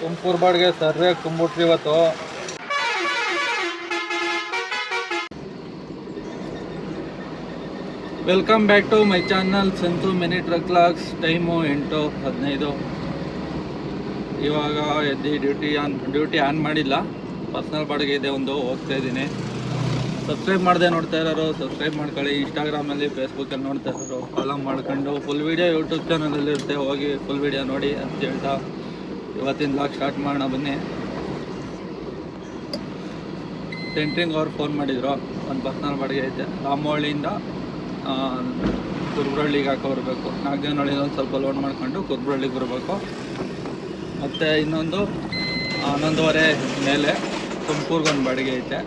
ತುಮಕೂರು ಬಾಡಿಗೆ ಸರ್ಯಾಗಿ ತುಂಬಿಟ್ರಿ ಇವತ್ತು. Welcome back to my channel Santu mini truck logs. Time 8:15. ಇವಾಗ ಎದ್ದು ಡ್ಯೂಟಿ ಆನ್ ಮಾಡಿಲ್ಲ. ಪರ್ಸ್ನಲ್ ಬಾಡಿಗೆ ಇದೆ ಒಂದು, ಹೋಗ್ತಾ ಇದ್ದೀನಿ. ಸಬ್ಸ್ಕ್ರೈಬ್ ಮಾಡದೆ ನೋಡ್ತಾ ಇರೋರು ಸಬ್ಸ್ಕ್ರೈಬ್ ಮಾಡ್ಕೊಳ್ಳಿ. ಇನ್ಸ್ಟಾಗ್ರಾಮಲ್ಲಿ ಫೇಸ್ಬುಕ್ಕಲ್ಲಿ ನೋಡ್ತಾ ಇರೋರು ಫಾಲೋ ಮಾಡ್ಕೊಂಡು ಫುಲ್ ವೀಡಿಯೋ ಯೂಟ್ಯೂಬ್ ಚಾನಲಲ್ಲಿ ಇರುತ್ತೆ, ಹೋಗಿ ಫುಲ್ ವೀಡಿಯೋ ನೋಡಿ ಅಂತ ಹೇಳ್ತಾ ಇವತ್ತಿನ ಲಾಗ್ ಸ್ಟಾರ್ಟ್ ಮಾಡೋಣ ಬನ್ನಿ. ಸೆಂಟ್ರಿಂಗ್ ಅವ್ರು ಫೋನ್ ಮಾಡಿದ್ರು, ಒಂದು ಪರ್ಸ್ನಲ್ ಬಾಡಿಗೆ ಐತೆ. ರಾಮವಳ್ಳಿಯಿಂದ ಕುರ್ಬ್ರಳ್ಳಿಗೆ ಹಾಕೋ ಬರಬೇಕು. ನಾಗದೇವನಹಳ್ಳಿಯಿಂದ ಒಂದು ಸ್ವಲ್ಪ ಲೋಡ್ ಮಾಡ್ಕೊಂಡು ಕುರ್ಬ್ರಳ್ಳಿಗೆ ಬರಬೇಕು. ಮತ್ತು ಇನ್ನೊಂದು 11:15 ಮೇಲೆ ತುಮಕೂರ್ಗೊಂದು ಬಾಡಿಗೆ ಐತೆ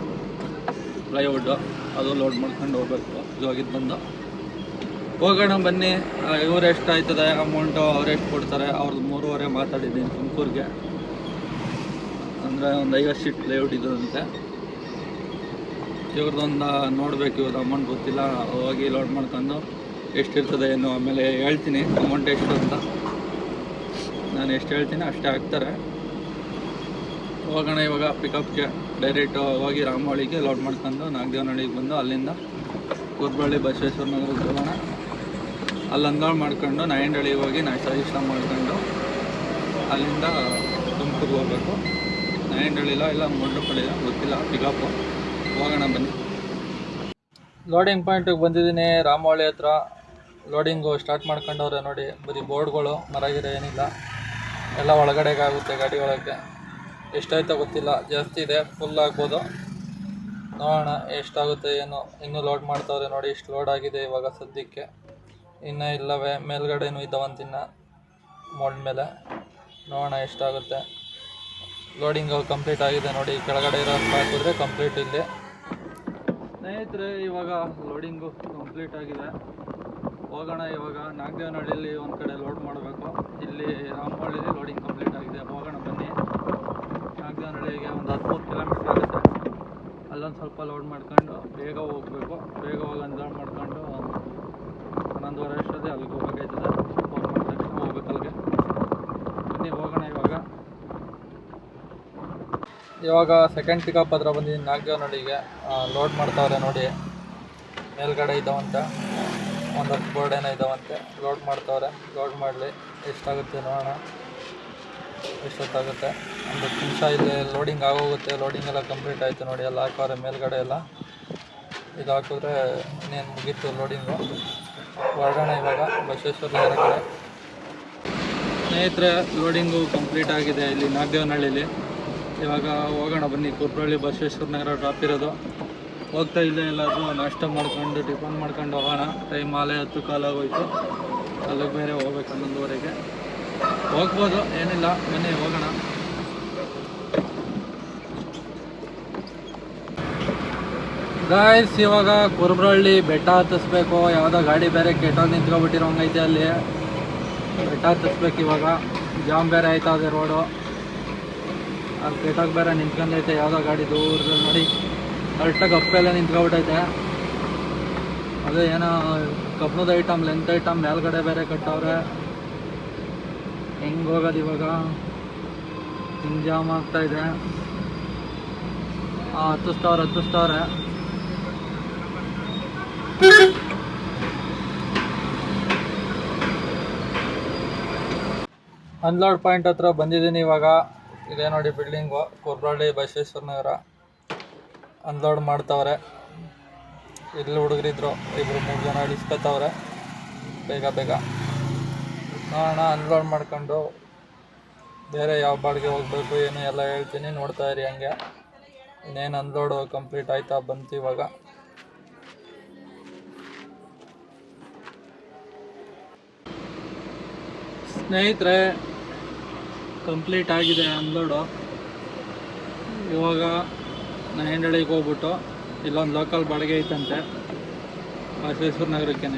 ಪ್ಲೈವುಡ್ಡು, ಅದು ಲೋಡ್ ಮಾಡ್ಕೊಂಡು ಹೋಗ್ಬೇಕು. ಇವಾಗಿದ್ದು ಬಂದು ಹೋಗೋಣ ಬನ್ನಿ. ಇವ್ರು ಎಷ್ಟು ಆಯ್ತದೆ ಅಮೌಂಟು, ಅವ್ರು ಎಷ್ಟು ಕೊಡ್ತಾರೆ, ಅವ್ರದ್ದು 3:15 ಮಾತಾಡಿದ್ದೀನಿ ತುಮಕೂರಿಗೆ. ಅಂದರೆ ಒಂದು 50 ಶೀಟ್ ಪ್ಲೈವುಡ್ ಇದಂತೆ. ಇವ್ರದ್ದೊಂದು ನೋಡಬೇಕು, ಇವ್ರದ್ದು ಅಮೌಂಟ್ ಗೊತ್ತಿಲ್ಲ. ಹೋಗಿ ಲೋಡ್ ಮಾಡ್ಕೊಂಡು ಎಷ್ಟಿರ್ತದೆ ಏನು ಆಮೇಲೆ ಹೇಳ್ತೀನಿ ಅಮೌಂಟ್ ಎಷ್ಟು ಅಂತ. ನಾನು ಎಷ್ಟು ಹೇಳ್ತೀನಿ ಅಷ್ಟೇ ಹಾಕ್ತಾರೆ. ಹೋಗೋಣ ಇವಾಗ ಪಿಕಪ್ಗೆ ಡೈರೆಕ್ಟ್ ಹೋಗಿ ರಾಮವಳ್ಳಿಗೆ ಲೋಡ್ ಮಾಡ್ಕೊಂಡು ನಾಗದೇವನಹಳ್ಳಿಗೆ ಬಂದು ಅಲ್ಲಿಂದ ಕುರ್ಬಳ್ಳಿ ಬಸವೇಶ್ವರ ನಗರಕ್ಕೆ ಹೋಗೋಣ. ಅಲ್ಲಿ ಅನ್ಲೋಡ್ ಮಾಡ್ಕೊಂಡು ನಾಯಂಡಹಳ್ಳಿಗೆ ಹೋಗಿ ನಾಷ್ಟ ಮಾಡ್ಕೊಂಡು ಅಲ್ಲಿಂದ ತುಮಕೂರಿಗೆ ಹೋಗ್ಬೇಕು. ನಾಯಂಡಹಳ್ಳಿಲ್ಲ ಇಲ್ಲ ಮೊಂಡ್ರಪಳ್ಳಿಲ್ಲ ಗೊತ್ತಿಲ್ಲ, ಪಿಕಪ್ಪು. ಹೋಗೋಣ ಬನ್ನಿ. ಲೋಡಿಂಗ್ ಪಾಯಿಂಟಿಗೆ ಬಂದಿದ್ದೀನಿ ರಾಮವಳ್ಳಿ ಹತ್ರ. ಲೋಡಿಂಗು ಸ್ಟಾರ್ಟ್ ಮಾಡ್ಕೊಂಡವ್ರೆ ನೋಡಿ. ಬರೀ ಬೋರ್ಡ್ಗಳು, ಮರಗಿರ ಏನಿಲ್ಲ, ಎಲ್ಲ ಒಳಗಡೆಗೆ ಆಗುತ್ತೆ ಗಾಡಿ ಒಳಗೆ. ಎಷ್ಟಾಯ್ತೋ ಗೊತ್ತಿಲ್ಲ, ಜಾಸ್ತಿ ಇದೆ, ಫುಲ್ ಆಗ್ಬೋದು. ನೋಡೋಣ ಎಷ್ಟಾಗುತ್ತೆ ಏನು. ಇನ್ನೂ ಲೋಡ್ ಮಾಡ್ತಾವ್ರೆ ನೋಡಿ. ಇಷ್ಟು ಲೋಡ್ ಆಗಿದೆ ಇವಾಗ ಸದ್ಯಕ್ಕೆ. ಇನ್ನೂ ಇಲ್ಲವೇ ಮೇಲ್ಗಡೆನೂ ಇದ್ದಾವಂತಿನ್ನ ಮೋಲ್ಡ್ ಮೇಲೆ. ನೋಡೋಣ ಎಷ್ಟಾಗುತ್ತೆ. ಲೋಡಿಂಗು ಕಂಪ್ಲೀಟ್ ಆಗಿದೆ ನೋಡಿ. ಕೆಳಗಡೆ ಇರೋ ಹಾಕಿದ್ರೆ ಕಂಪ್ಲೀಟ್ ಇಲ್ಲಿ. ಸ್ನೇಹಿತರೆ ಇವಾಗ ಲೋಡಿಂಗು ಕಂಪ್ಲೀಟ್ ಆಗಿದೆ. ಹೋಗೋಣ ಇವಾಗ ನಾಗದೇವನಹಳ್ಳಿಯಲ್ಲಿ ಒಂದು ಕಡೆ ಲೋಡ್ ಮಾಡಬೇಕು. ಇಲ್ಲಿ ರಾಮವಳ್ಳಿಲಿ ಲೋಡಿಂಗ್ ಕಂಪ್ಲೀಟ್ ಆಗಿದೆ. ಹೋಗೋಣ ಬನ್ನಿ. ನಾಗದೇವನಹಳ್ಳಿಗೆ ಒಂದು 13 ಕಿಲೋಮೀಟ್ರ್ ಆಗುತ್ತೆ. ಅಲ್ಲೊಂದು ಸ್ವಲ್ಪ ಲೋಡ್ ಮಾಡ್ಕೊಂಡು ಬೇಗ ಹೋಗಬೇಕು. ಬೇಗ ಹೋಗಿ ಅನ್ಲೋಡ್ ಮಾಡ್ಕೊಂಡು 11:15 ಅಷ್ಟೊತ್ತಿಗೆ ಅಲ್ಲಿಗೆ ಹೋಗಬೇಕಾಯ್ತದೆ. ಫೋನ್ ಮಾಡಿದ ತಕ್ಷಣ ಹೋಗ್ಬೇಕು ಅಲ್ಲಿಗೆ. ಬನ್ನಿ ಹೋಗೋಣ ಇವಾಗ ಸೆಕೆಂಡ್ ಪಿಕಪ್ ಹತ್ರ ಬಂದಿದ್ದೀನಿ ನಾಗದೇವನಹಳ್ಳಿಗೆ. ಲೋಡ್ ಮಾಡ್ತಾವ್ರೆ ನೋಡಿ. ಮೇಲ್ಗಡೆ ಇದ್ದಾವಂತೆ, ಒಂದು 10 ಬೋರ್ಡ್ ಏನೋ ಇದ್ದಾವಂತೆ. ಲೋಡ್ ಮಾಡ್ತಾವ್ರೆ. ಲೋಡ್ ಮಾಡಲಿ, ಎಷ್ಟಾಗುತ್ತೆ ನೋಡೋಣ. ಎಷ್ಟೊತ್ತಾಗುತ್ತೆ, ಒಂದು 10 ನಿಮಿಷ ಇಲ್ಲಿ ಲೋಡಿಂಗ್ ಆಗೋಗುತ್ತೆ. ಲೋಡಿಂಗ್ ಎಲ್ಲ ಕಂಪ್ಲೀಟ್ ಆಯಿತು ನೋಡಿ. ಎಲ್ಲ ಹಾಕವ್ರೆ ಮೇಲ್ಗಡೆ ಎಲ್ಲ. ಇದು ಹಾಕಿದ್ರೆ ಇನ್ನೇನು ಮುಗೀತು ಲೋಡಿಂಗು. ಹೊರಡೋಣ ಇವಾಗ ಬಸವೇಶ್ವರ ನಗರ ಕಡೆ. ಸ್ನೇಹಿತರೆ ಲೋಡಿಂಗು ಕಂಪ್ಲೀಟ್ ಆಗಿದೆ ಇಲ್ಲಿ ನಾಗದೇವನಹಳ್ಳಿಲಿ. ಇವಾಗ ಹೋಗೋಣ ಬನ್ನಿ. ಕುರ್ಬ್ರಳ್ಳಿ ಬಸವೇಶ್ವರ ನಗರ ಡ್ರಾಪ್ ಇರೋದು. ಹೋಗ್ತಾ ಇಲ್ಲೇ ಎಲ್ಲಾದರೂ ನಾಷ್ಟ ಮಾಡ್ಕೊಂಡು ಟಿಫನ್ ಮಾಡ್ಕೊಂಡು ಹೋಗೋಣ. ಟೈಮ್ ಆಲೆ 10 ಕಾಲಾಗೋಯ್ತು. ಅಲ್ಲಿಗೆ ಬೇರೆ ಹೋಗ್ಬೇಕು 11:15ಗೆ. ಹೋಗ್ಬೋದು, ಏನಿಲ್ಲ, ಬನ್ನಿ ಹೋಗೋಣ. ಗಾಯ್ಸ್ ಇವಾಗ ಕುರ್ಬ್ರಳ್ಳಿ ಬೆಟ್ಟ ಹತ್ತಿಸ್ಬೇಕು. ಯಾವುದೋ ಗಾಡಿ ಬೇರೆ ಕೆಟ್ಟೋಗಿ ನಿಂತ್ಕೊಬಿಟ್ಟಿರೋಂಗೈತೆ ಅಲ್ಲಿ. ಬೆಟ್ಟ ಹತ್ತಿಸ್ಬೇಕು ಇವಾಗ. ಜಾಮ್ ಬೇರೆ ಆಯ್ತಾ ಅದೇ ರೋಡು. ಅಲ್ಲಿ ಕೆಟ್ಟೋಗಿ ಬೇರೆ ನಿಂತ್ಕೊಂಡೈತೆ ಯಾವುದೋ ಗಾಡಿ ದೂರದಲ್ಲಿ ನೋಡಿ. ಕರೆಕ್ಟಾಗಿ ಅಪ್ಪೆಲ್ಲ ನಿಂತ್ಕೊಬಿಟ್ಟೈತೆ. ಅದೇ ಏನೋ ಕಬ್ಣದ ಐಟಮ್, ಲೆಂತ್ ಐಟಮ್ ಮೇಲ್ಗಡೆ ಬೇರೆ ಕಟ್ಟವ್ರೆ. ಹೆಂಗೆ ಹೋಗೋದು ಇವಾಗ? ಹಿಂಗೆ ಜಾಮ್ ಆಗ್ತಾಯಿದೆ. ಹತ್ತಿಸ್ತವ್ರೆ. ಅನ್ಲೋಡ್ ಪಾಯಿಂಟ್ ಹತ್ರ ಬಂದಿದ್ದೀನಿ ಇವಾಗ. ಇದೇ ನೋಡಿ ಬಿಲ್ಡಿಂಗು, ಕುರ್ಬ್ರಳ್ಳಿ ಬಸವೇಶ್ವರ ನಗರ. ಅನ್ಲೋಡ್ ಮಾಡ್ತಾವ್ರೆ. ಇಲ್ಲಿ ಹುಡುಗರಿದ್ರು 2-3 ಜನ ಇಳಿಸ್ಕೊತಾವ್ರೆ ಬೇಗ. ನೋಡೋಣ ಅನ್ಲೋಡ್ ಮಾಡ್ಕೊಂಡು ಬೇರೆ ಯಾವ ಬಾಡಿಗೆ ಹೋಗಬೇಕು ಏನು ಎಲ್ಲ ಹೇಳ್ತೀನಿ, ನೋಡ್ತಾ ಇರಿ ಹಂಗೆ. ಇನ್ನೇನು ಅನ್ಲೋಡು ಕಂಪ್ಲೀಟ್ ಆಯ್ತಾ ಬಂತು ಇವಾಗ. ಸ್ನೇಹಿತರೆ ಕಂಪ್ಲೀಟ್ ಆಗಿದೆ ಅನ್ಲೋಡು. ಇವಾಗ ನಾಯಂಡಹಳ್ಳಿಗೆ ಹೋಗ್ಬಿಟ್ಟು ಇಲ್ಲೊಂದು ಲೋಕಲ್ ಬಾಡಿಗೆ ಐತಂತೆ ಬಸವೇಶ್ವರ ನಗರಕ್ಕೆ,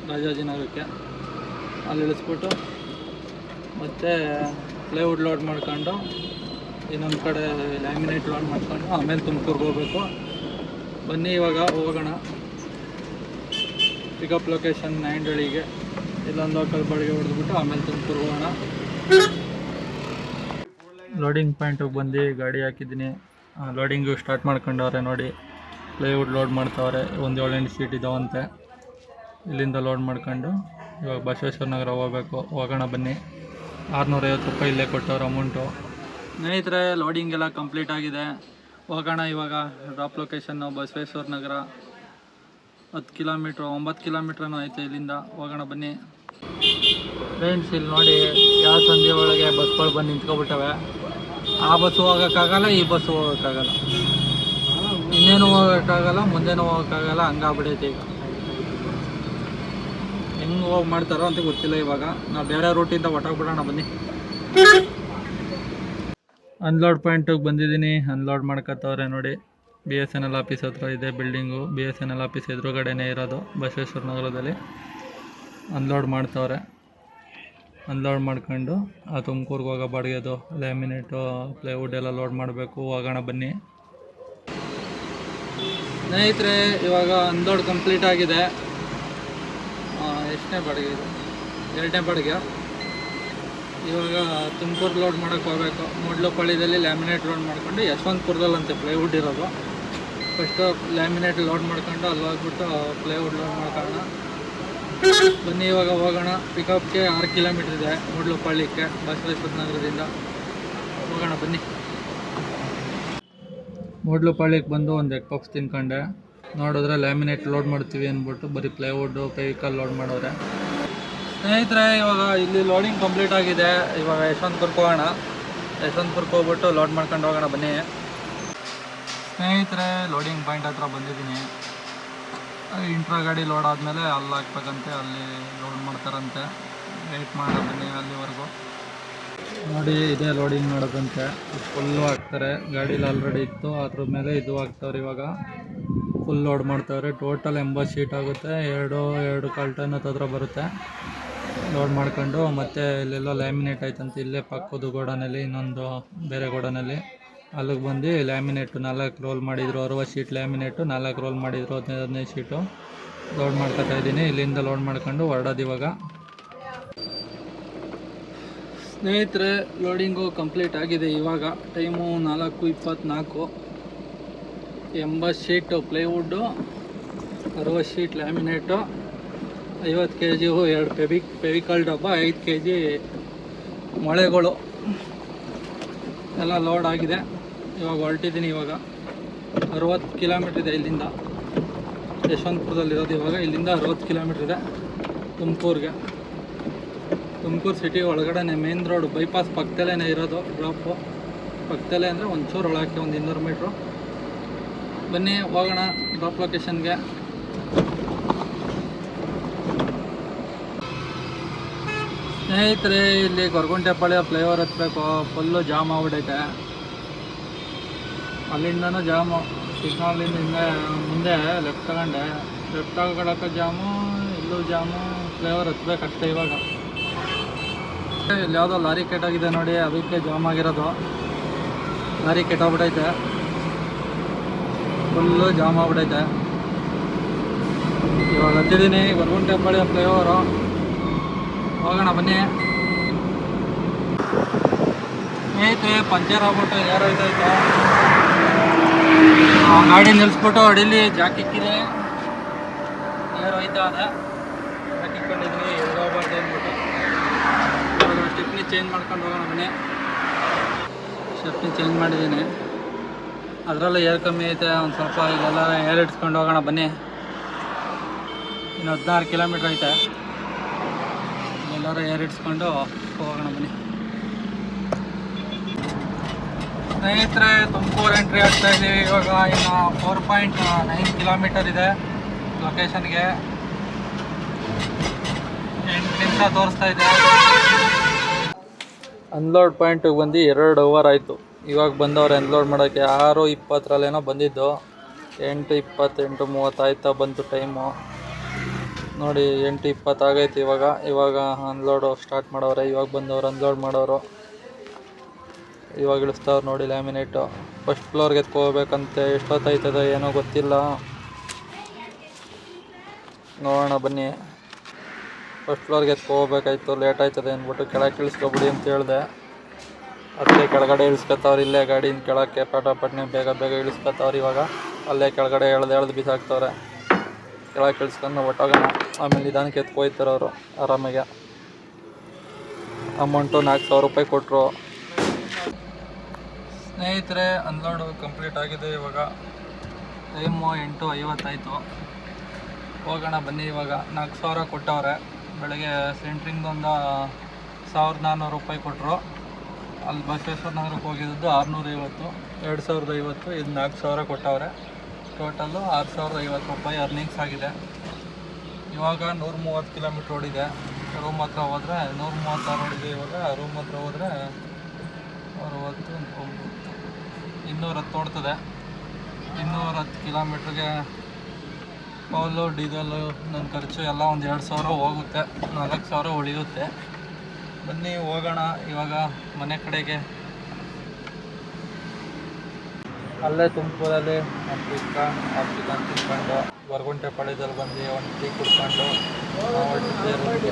ರಾಜಾಜಿನಗರಕ್ಕೆ. ಅಲ್ಲಿ ಇಳಿಸ್ಬಿಟ್ಟು ಮತ್ತೆ ಪ್ಲೈವುಡ್ ಲೋಡ್ ಮಾಡ್ಕೊಂಡು ಇನ್ನೊಂದು ಕಡೆ ಲ್ಯಾಮಿನೇಟ್ ಲೋಡ್ ಮಾಡ್ಕೊಂಡು ಆಮೇಲೆ ತುಮಕೂರಿಗೆ ಹೋಗ್ಬೇಕು. ಬನ್ನಿ ಇವಾಗ ಹೋಗೋಣ. ಪಿಕಪ್ ಲೊಕೇಶನ್ ನಾಯಂಡಹಳ್ಳಿಗೆ. ಇಲ್ಲೊಂದು ಲೋಕಲ್ ಬಾಡಿಗೆ ಹೊಡೆದ್ಬಿಟ್ಟು ಆಮೇಲೆ ತುಮಕೂರಿಗೆ ಹೋಗೋಣ. ಲೋಡಿಂಗ್ ಪಾಯಿಂಟಿಗೆ ಬಂದು ಗಾಡಿ ಹಾಕಿದ್ದೀನಿ. ಲೋಡಿಂಗು ಸ್ಟಾರ್ಟ್ ಮಾಡ್ಕೊಂಡವ್ರೆ ನೋಡಿ. ಪ್ಲೈವುಡ್ ಲೋಡ್ ಮಾಡ್ತಾವ್ರೆ. ಒಂದು 7-8 ಸೀಟ್ ಇದಾವಂತೆ. ಇಲ್ಲಿಂದ ಲೋಡ್ ಮಾಡ್ಕೊಂಡು ಇವಾಗ ಬಸವೇಶ್ವರ ನಗರ ಹೋಗೋಣ ಬನ್ನಿ. 650 ರೂಪಾಯಿ ಇಲ್ಲೇ ಕೊಟ್ಟವ್ರು ಅಮೌಂಟು. ಸ್ನೇಹಿತರೆ, ಲೋಡಿಂಗ್ ಎಲ್ಲ ಕಂಪ್ಲೀಟ್ ಆಗಿದೆ. ಹೋಗೋಣ ಇವಾಗ. Drop location Basaveshwara Nagar. 10 kilometre 9 ಕಿಲೋಮೀಟ್ರನೂ ಐತೆ ಇಲ್ಲಿಂದ. ಹೋಗೋಣ ಬನ್ನಿ ಫ್ರೆಂಡ್ಸ್. ಇಲ್ಲಿ ನೋಡಿ, ಯಾವ ಸಂಧಿ ಒಳಗೆ ಬಸ್ಗಳು ಬಂದು ನಿಂತ್ಕೊಬಿಟ್ಟವೆ. ಆ ಬಸ್ಸು ಹೋಗೋಕ್ಕಾಗಲ್ಲ, ಈ ಬಸ್ಸು ಹೋಗೋಕ್ಕಾಗಲ್ಲ, ಇನ್ನೇನು ಹೋಗೋಕ್ಕಾಗಲ್ಲ, ಮುಂದೆನೂ ಹೋಗೋಕ್ಕಾಗಲ್ಲ. ಹಂಗಾಗ್ಬಿಡೈತೆ ಈಗ. ಹೆಂಗೆ ಹೋಗಿ ಮಾಡ್ತಾರೋ ಅಂತ ಗೊತ್ತಿಲ್ಲ. ಇವಾಗ ನಾವು ಬೇರೆ ರೂಟಿಂದ ಹೊಟ್ಟೋಗ್ಬಿಡೋಣ ಬನ್ನಿ. ಅನ್ಲೋಡ್ ಪಾಯಿಂಟಿಗೆ ಬಂದಿದ್ದೀನಿ. ಅನ್ಲೋಡ್ ಮಾಡ್ಕೊತವ್ರೆ ನೋಡಿ. BSNL ಆಫೀಸ್ ಹತ್ರ ಇದೆ ಬಿಲ್ಡಿಂಗು. BSNL ಆಫೀಸ್ ಎದುರುಗಡೆನೇ ಇರೋದು ಬಸವೇಶ್ವರ ನಗರದಲ್ಲಿ. ಅನ್ಲೋಡ್ ಮಾಡ್ತವ್ರೆ. ಅನ್ಲೋಡ್ ಮಾಡ್ಕೊಂಡು ಆ ತುಮಕೂರ್ಗೆ ಹೋಗೋ ಬಾಡಿಗೆದು ಲ್ಯಾಮಿನೇಟು ಪ್ಲೈವುಡ್ ಎಲ್ಲ ಲೋಡ್ ಮಾಡಬೇಕು. ಹೋಗೋಣ ಬನ್ನಿ ಸ್ನೇಹಿತರೆ. ಇವಾಗ ಅನ್ಲೋಡ್ ಕಂಪ್ಲೀಟ್ ಆಗಿದೆ. ಎಷ್ಟನೇ ಬಾಡಿಗೆ ಇದು? 2ನೇ ಬಾಡಿಗೆ. ಇವಾಗ ತುಮಕೂರು ಲೋಡ್ ಮಾಡೋಕ್ಕೆ ಹೋಗಬೇಕು. ಮೂಡ್ಲಪಾಳ್ಯದಲ್ಲಿ ಲ್ಯಾಮಿನೇಟ್ ಲೋಡ್ ಮಾಡ್ಕೊಂಡು ಯಶವಂತಪುರದಲ್ಲಂತೆ ಪ್ಲೈವುಡ್ ಇರೋದು. ಫಸ್ಟು ಲ್ಯಾಮಿನೇಟ್ ಲೋಡ್ ಮಾಡ್ಕೊಂಡು ಅಲ್ಲಿ ಹೋಗ್ಬಿಟ್ಟು ಪ್ಲೈವುಡ್ ಲೋಡ್ ಮಾಡ್ಕೊಳ್ಳೋಣ ಬನ್ನಿ. ಇವಾಗ ಹೋಗೋಣ. ಪಿಕಪ್ಗೆ 6 ಕಿಲೋಮೀಟ್ರ್ ಇದೆ ಮೂಡ್ಲಪಾಳ್ಯಕ್ಕೆ ಬಸವೇಶ್ವರ ನಗರದಿಂದ. ಹೋಗೋಣ ಬನ್ನಿ. ಮೂಡ್ಲಪಾಳ್ಯಕ್ಕೆ ಬಂದು ಒಂದು ಎಗ್ ಪಫ್ಸ್ ತಿನ್ಕೊಂಡೆ. ನೋಡಿದ್ರೆ ಲ್ಯಾಮಿನೇಟ್ ಲೋಡ್ ಮಾಡ್ತೀವಿ ಅಂದ್ಬಿಟ್ಟು ಬರೀ ಪ್ಲೈವುಡ್ಡು ಫೆವಿಕಲ್ ಲೋಡ್ ಮಾಡೋರೆ. ಸ್ನೇಹಿತರೆ, ಇವಾಗ ಇಲ್ಲಿ ಲೋಡಿಂಗ್ ಕಂಪ್ಲೀಟ್ ಆಗಿದೆ. ಇವಾಗ ಯಶವಂತಪುರಕ್ಕೆ ಹೋಗೋಣ. ಯಶವಂತಪುರಕ್ಕೆ ಹೋಗ್ಬಿಟ್ಟು ಲೋಡ್ ಮಾಡ್ಕೊಂಡು ಹೋಗೋಣ ಬನ್ನಿ ಸ್ನೇಹಿತರೆ. ಲೋಡಿಂಗ್ ಪಾಯಿಂಟ್ ಹತ್ರ ಬಂದಿದ್ದೀನಿ. ಇಂಟ್ರಾ ಗಾಡಿ ಲೋಡ್ ಆದಮೇಲೆ ಅಲ್ಲಿ ಹಾಕ್ಬೇಕಂತೆ. ಅಲ್ಲಿ ಲೋಡ್ ಮಾಡ್ತಾರಂತೆ. ವೆಯ್ಟ್ ಮಾಡೋಣ ಬನ್ನಿ ಅಲ್ಲಿವರೆಗೂ. ನೋಡಿ, ಇದೇ ಲೋಡಿಂಗ್ ಮಾಡೋದಂತೆ. ಫುಲ್ಲು ಹಾಕ್ತಾರೆ. ಗಾಡೀಲಿ ಆಲ್ರೆಡಿ ಇತ್ತು, ಅದ್ರ ಮೇಲೆ ಇದು ಹಾಕ್ತವ್ರೆ. ಇವಾಗ ಫುಲ್ ಲೋಡ್ ಮಾಡ್ತಾವ್ರೆ. ಟೋಟಲ್ 80 ಶೀಟ್ ಆಗುತ್ತೆ. 2 ಕಾಲು ಟನ್ ಹತ್ರ ಬರುತ್ತೆ. ಲೋಡ್ ಮಾಡ್ಕೊಂಡು ಮತ್ತೆ ಇಲ್ಲೆಲ್ಲ ಲ್ಯಾಮಿನೇಟ್ ಆಯ್ತಂತೆ. ಇಲ್ಲೇ ಪಕ್ಕದ ಗೋಡನಲ್ಲಿ, ಇನ್ನೊಂದು ಬೇರೆ ಗೋಡನಲ್ಲಿ ಅಲ್ಲಿಗೆ ಬಂದು ಲ್ಯಾಮಿನೇಟು 4 ರೋಲ್ ಮಾಡಿದರು. 60 ಶೀಟ್ ಲ್ಯಾಮಿನೇಟು 4 ರೋಲ್ ಮಾಡಿದರು. 15 ಶೀಟು ಲೋಡ್ ಮಾಡ್ಕೊತಾ ಇದ್ದೀನಿ. ಇಲ್ಲಿಂದ ಲೋಡ್ ಮಾಡ್ಕೊಂಡು ಹೊರಡೋದು ಇವಾಗ. ಸ್ನೇಹಿತರೆ, ಲೋಡಿಂಗು ಕಂಪ್ಲೀಟ್ ಆಗಿದೆ. ಇವಾಗ time 4:24. 80 sheet plywood, 60 sheet laminate, 50 kg 2 Fevicol ಡಬ್ಬ, 5 kg ಮೊಳೆಗಳು ಎಲ್ಲ ಲೋಡ್ ಆಗಿದೆ. ಇವಾಗ ಹೊರಟಿದ್ದೀನಿ. ಇವಾಗ 60 ಕಿಲೋಮೀಟ್ರ್ ಇದೆ ಇಲ್ಲಿಂದ. ಯಶವಂತಪುರದಲ್ಲಿರೋದು ಇವಾಗ. ಇಲ್ಲಿಂದ 60 ಕಿಲೋಮೀಟ್ರ್ ಇದೆ ತುಮಕೂರಿಗೆ. ತುಮಕೂರು ಸಿಟಿ ಒಳಗಡೆ ಮೇನ್ ರೋಡ್ ಬೈಪಾಸ್ ಪಕ್ಕದಲ್ಲೇ ಇರೋದು. ಡ್ರಾಪು ಪಕ್ಕದಲ್ಲೇ ಅಂದರೆ ಒಂಚೂರು ಒಳಕ್ಕೆ ಒಂದು 200 ಮೀಟ್ರು. ಬನ್ನಿ ಹೋಗೋಣ ಡ್ರಾಪ್ ಲೊಕೇಶನ್ಗೆ. ಸ್ನೇಹಿತರೆ, ಇಲ್ಲಿ ಗೊರಗುಂಟೆಪಾಳ್ಯ ಫ್ಲೈಓವರ್ ಹತ್ತಬೇಕು. ಫುಲ್ಲು ಜಾಮ್ ಆಗ್ಬಿಟ್ಟೈತೆ. ಅಲ್ಲಿಂದನೂ ಜಾಮು. ಸಿಗ್ನಲಿಂದ ಮುಂದೆ ಲೆಫ್ಟ್ ತಗೊಂಡೆ. ಲೆಫ್ಟ್ ತಗೊಳಕ್ಕೆ ಜಾಮು, ಇಲ್ಲೂ ಜಾಮು. ಫ್ಲೈಓವರ್ ಹತ್ಬೇಕಷ್ಟೇ ಇವಾಗ. ಇಲ್ಲಿ ಯಾವುದೋ ಲಾರಿ ಕೆಟ್ಟೋಗಿದೆ ನೋಡಿ, ಅದಕ್ಕೆ ಜಾಮ್ ಆಗಿರೋದು. ಲಾರಿ ಕೆಟ್ಟೋಗ್ಬಿಟ್ಟೈತೆ. ಫುಲ್ಲು ಜಾಮ್ ಆಗ್ಬಿಟ್ಟೈತೆ. ಇವಾಗ ಹತ್ತಿದ್ದೀನಿ ಗೊರಗುಂಟೆಪಾಳ್ಯ ಫ್ಲೈಓವರು. ಹೋಗೋಣ ಬನ್ನಿ ಸ್ನೇಹಿತರೆ. ಪಂಚರ್ ಆಗ್ಬಿಟ್ಟು ಯಾರು ಹೋಯ್ತಾಯ್ತು. ಗಾಡಿ ನಿಲ್ಲಿಸ್ಬಿಟ್ಟು ಅಡಿಲಿ ಜಾಕ್ ಇಕ್ಕಿದೆ. ಯಾರು ಹೋಯ್ತಾ ಅದ ಜಾಕ್ ಇಕ್ಕೊಂಡಿದ್ವಿ. ಹೋಗ್ಬಾರ್ದು ಅಂದ್ಬಿಟ್ಟು ಸ್ಟೆಪ್ನಿ ಚೇಂಜ್ ಮಾಡ್ಕೊಂಡು ಹೋಗೋಣ ಬನ್ನಿ. ಸ್ಟೆಪ್ನಿ ಚೇಂಜ್ ಮಾಡಿದ್ದೀನಿ. ಅದರಲ್ಲೂ ಏರ್ ಕಮ್ಮಿ ಐತೆ ಒಂದು ಸ್ವಲ್ಪ. ಇಲ್ಲೆಲ್ಲ ಏರ್ ಇಡ್ಸ್ಕೊಂಡು ಹೋಗೋಣ ಬನ್ನಿ. ಇನ್ನು 16 ಕಿಲೋಮೀಟ್ರ್ ಐತೆ. ಎಲ್ಲರೂ ಏರ್ ಇಡ್ಸ್ಕೊಂಡು ಹೋಗೋಣ ಬನ್ನಿ ಸ್ನೇಹಿತರೆ. ತುಮಕೂರು ಎಂಟ್ರಿ ಆಗ್ತಾ ಇದ್ದೀವಿ ಇವಾಗ. ಇನ್ನು 4.9 ಕಿಲೋಮೀಟರ್ ಇದೆ ಲೊಕೇಶನ್ಗೆ. 8 ನಿಮಿಷ ತೋರಿಸ್ತಾ ಇದೆ. ಅನ್ಲೋಡ್ ಪಾಯಿಂಟಿಗೆ ಬಂದು 2 ಅವರ್ ಆಯಿತು. ಇವಾಗ ಬಂದವ್ರೆ ಅನ್ಲೋಡ್ ಮಾಡೋಕ್ಕೆ. 6:20 ಬಂದಿದ್ದು. 8:20 8:30 ಆಯ್ತಾ ಬಂತು ಟೈಮು ನೋಡಿ. 8:20 ಆಗೈತೆ ಇವಾಗ ಅನ್ಲೋಡು ಸ್ಟಾರ್ಟ್ ಮಾಡವ್ರೆ. ಇವಾಗ ಬಂದವ್ರು ಅನ್ಲೋಡ್ ಮಾಡೋರು. ಇವಾಗ ಇಳಿಸ್ತವ್ರು ನೋಡಿ ಲ್ಯಾಮಿನೇಟು. ಫಸ್ಟ್ ಫ್ಲೋರ್ಗೆ ಎತ್ಕೋಬೇಕಂತೆ. ಎಷ್ಟೊತ್ತಾಯ್ತದೆ ಏನೋ ಗೊತ್ತಿಲ್ಲ. ನೋಡೋಣ ಬನ್ನಿ. ಫಸ್ಟ್ ಫ್ಲೋರ್ಗೆ ಎತ್ಕೋಬೇಕಾಯ್ತು. ಲೇಟ್ ಆಯ್ತದೆ ಅಂದ್ಬಿಟ್ಟು ಕೆಳಗೆ ಇಳಿಸ್ಕೊಬಿಡಿ ಅಂತ ಹೇಳಿದೆ. ಅಲ್ಲೇ ಕೆಳಗಡೆ ಇಳಿಸ್ಕೊತಾವ್ರು. ಇಲ್ಲೇ ಗಾಡಿನ ಕೆಳಕ್ಕೆ ಪಟಾಪಟ್ನೆ ಬೇಗ ಬೇಗ ಇಳಿಸ್ಕೊತಾವ್ರು. ಇವಾಗ ಅಲ್ಲೇ ಕೆಳಗಡೆ ಎಳ್ದು ಬಿಸಾಕ್ತವ್ರೆ. ಕೆಳಗೆ ಇಳಿಸ್ಕೊಂಡು ಒಟ್ಟೋಗೋಣ. ಆಮೇಲೆ ನಿಧಾನಕ್ಕೆ ಎತ್ಕೊಯ್ತಾರೆ ಅವರು ಆರಾಮಾಗೆ. ಅಮೌಂಟು 4,000 ರೂಪಾಯಿ ಕೊಟ್ಟರು. ಸ್ನೇಹಿತರೆ, ಅನ್ಲೋಡು ಕಂಪ್ಲೀಟ್ ಆಗಿದೆ. ಇವಾಗ ಟೈಮು 8:50 ಆಯಿತು. ಹೋಗೋಣ ಬನ್ನಿ. ಇವಾಗ 4,000 ಕೊಟ್ಟವ್ರೆ. ಬೆಳಗ್ಗೆ ಸೆಂಟ್ರಿಂಗ್ದೊಂದು 1,400 ರೂಪಾಯಿ ಕೊಟ್ಟರು. ಅಲ್ಲಿ ಬಸವೇಶ್ವರ ನಗರಕ್ಕೆ ಹೋಗಿದ್ದು 650, 2,050, ಇದು 4,000 ಕೊಟ್ಟವ್ರೆ. ಟೋಟಲ್ಲು 6,050 ರೂಪಾಯಿ ಅರ್ನಿಂಗ್ಸ್ ಆಗಿದೆ. ಇವಾಗ 130 ಕಿಲೋಮೀಟ್ರ್ ಓಡಿದೆ. ರೂಮ್ ಹತ್ರ ಹೋದರೆ 136 ಓಡಿದೆ. ಇವಾಗ ರೂಮ್ ಹತ್ರ ಹೋದರೆ 60, 210 ಓಡ್ತದೆ. 210 ಕಿಲೋಮೀಟ್ರಿಗೆ ಪೌಲು, ಡೀಸೆಲು, ನನ್ನ ಖರ್ಚು ಎಲ್ಲ ಒಂದು 2,000 ಹೋಗುತ್ತೆ. 4,000 ಉಳಿಯುತ್ತೆ. ಬನ್ನಿ ಹೋಗೋಣ ಇವಾಗ ಮನೆ ಕಡೆಗೆ. ಅಲ್ಲೇ ತುಮಕೂರಲ್ಲಿ ಒಂದು ಚಿಕನ್ ತಿನ್ಕೊಂಡು ಹೊರಗುಂಟೆ ಪಾಳ್ಯದಲ್ಲಿ ಬಂದು ಒಂದು ಟೀ ಕುಡ್ಕೊಂಡು ಹೊರಟಿದ್ದೆ ರೂಮ್ಗೆ.